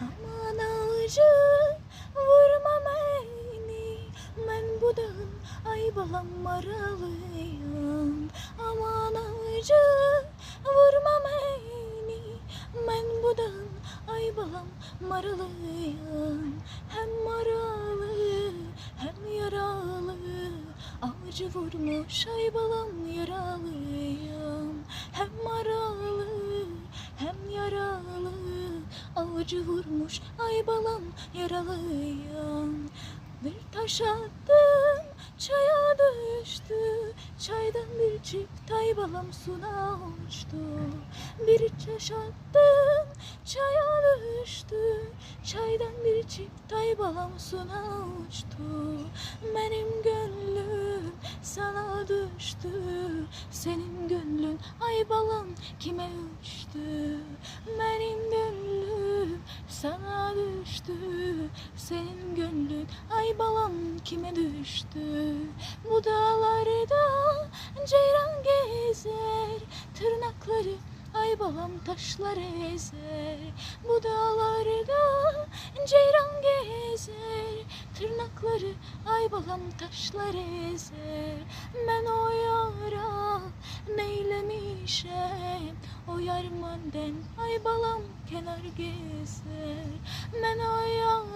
Aman ağacı vurma beni, mən bu dağın ay balam maralıyım. Aman ağacı vurma beni, mən bu dağın ay balam maralıyım. Hem maralı hem yaralı, ağacı vurmuş ay balam yaralıyım. Hem maralı hem yaralı, ağacı vurmuş ay balam yaralıyım. Bir taş attım çaya düştü, çaydan bir çift ay balam suna uçtu. Bir taş attım çaya düştü, çaydan bir çift ay balam suna uçtu. Benim gönlüm sana düştü, senin gönlün ay balam kime uçtu? Benim gönlüm sana düştü, senin gönlün ay balam kime düştü? Bu dağlarda ceyran gezer, tırnakları ay balam taşlar ezer. Bu dağlarda ceyran gezer, tırnakları ay balam taşlar ezer. Ben o yara neylemişem, o yar menden ay balam kenar gezer. Ben o yara